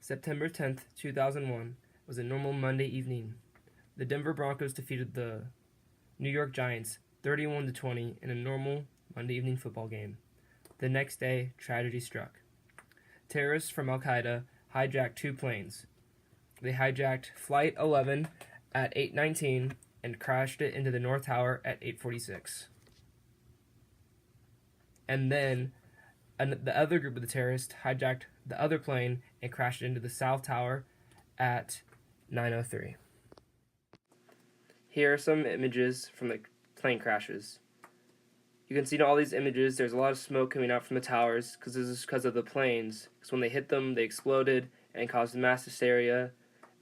September 10th, 2001 was a normal Monday evening. The Denver Broncos defeated the New York Giants 31-20 in a normal Monday evening football game. The next day, tragedy struck. Terrorists from Al-Qaeda hijacked two planes. They hijacked Flight 11 at 8:19 and crashed it into the North Tower at 8:46. And then the other group of the terrorists hijacked the other plane and crashed it into the South Tower at 9:03. Here are some images from the plane crashes. You can see in all these images there's a lot of smoke coming out from the towers because this is because of the planes. Because when they hit them, they exploded and caused mass hysteria.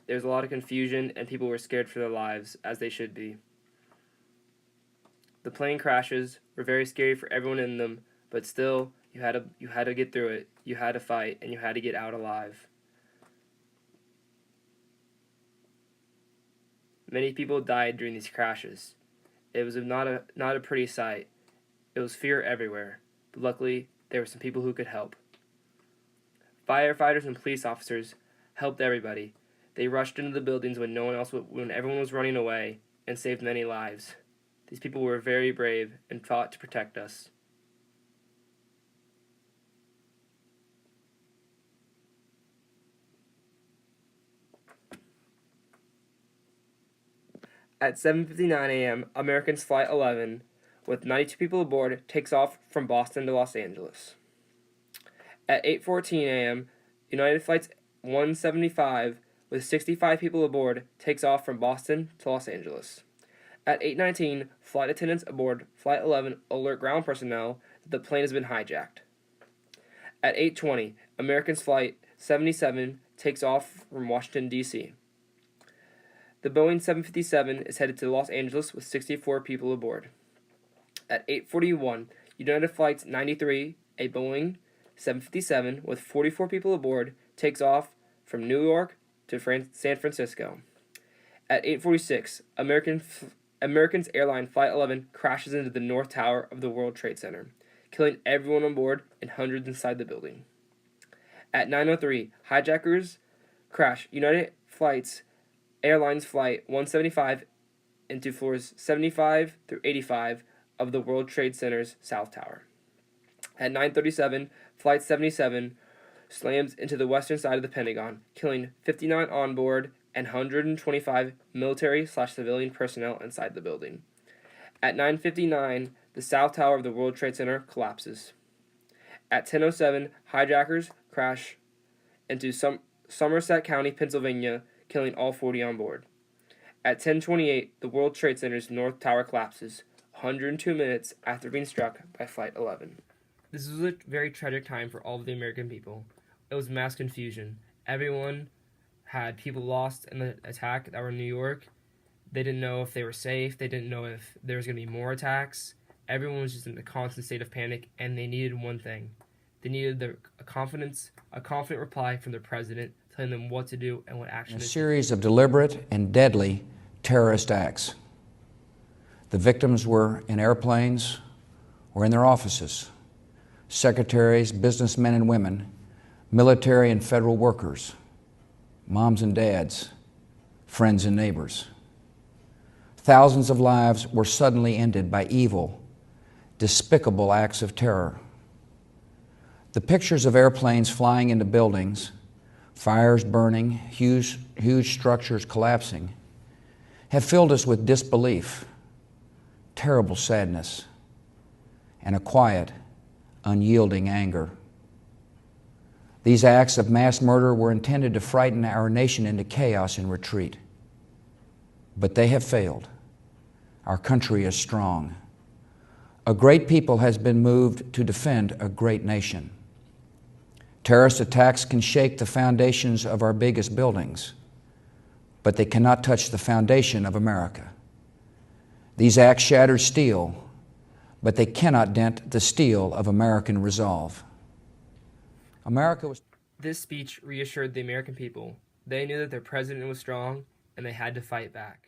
There's a lot of confusion and people were scared for their lives, as they should be. The plane crashes were very scary for everyone in them, but still, you had to get through it. You had to fight, and you had to get out alive. Many people died during these crashes. It was not a pretty sight. It was fear everywhere, but luckily there were some people who could help. Firefighters and police officers helped everybody. They rushed into the buildings when everyone was running away, and saved many lives. These people were very brave and fought to protect us. At 7:59 a.m., American's Flight 11, with 92 people aboard, takes off from Boston to Los Angeles. At 8:14 a.m., United Flight 175, with 65 people aboard, takes off from Boston to Los Angeles. At 8:19, flight attendants aboard Flight 11 alert ground personnel that the plane has been hijacked. At 8:20, American's Flight 77 takes off from Washington, D.C. The Boeing 757 is headed to Los Angeles with 64 people aboard. At 8:41, United Flight 93, a Boeing 757 with 44 people aboard, takes off from New York to San Francisco. At 8:46, American's Airline Flight 11 crashes into the North Tower of the World Trade Center, killing everyone on board and hundreds inside the building. At 9:03, hijackers crash United Airlines Flight 175 into floors 75 through 85 of the World Trade Center's South Tower. At 9:37, Flight 77 slams into the western side of the Pentagon, killing 59 on board and 125 military/civilian personnel inside the building. At 9:59, the South Tower of the World Trade Center collapses. At 10:07, hijackers crash into Somerset County, Pennsylvania, killing all 40 on board. At 10:28, the World Trade Center's North Tower collapses, 102 minutes after being struck by Flight 11. This was a very tragic time for all of the American people. It was mass confusion. Everyone had people lost in the attack that were in New York. They didn't know if they were safe. They didn't know if there was going to be more attacks. Everyone was just in a constant state of panic, and they needed one thing. They needed a confident reply from their president telling them what to do and what action to take. A series of deliberate and deadly terrorist acts. The victims were in airplanes or in their offices. Secretaries, businessmen and women, military and federal workers, moms and dads, friends and neighbors. Thousands of lives were suddenly ended by evil, despicable acts of terror. The pictures of airplanes flying into buildings, fires burning, huge structures collapsing, have filled us with disbelief, terrible sadness, and a quiet, unyielding anger. These acts of mass murder were intended to frighten our nation into chaos and retreat. But they have failed. Our country is strong. A great people has been moved to defend a great nation. Terrorist attacks can shake the foundations of our biggest buildings, but they cannot touch the foundation of America. These acts shattered steel, but they cannot dent the steel of American resolve. This speech reassured the American people. They knew that their president was strong, and they had to fight back.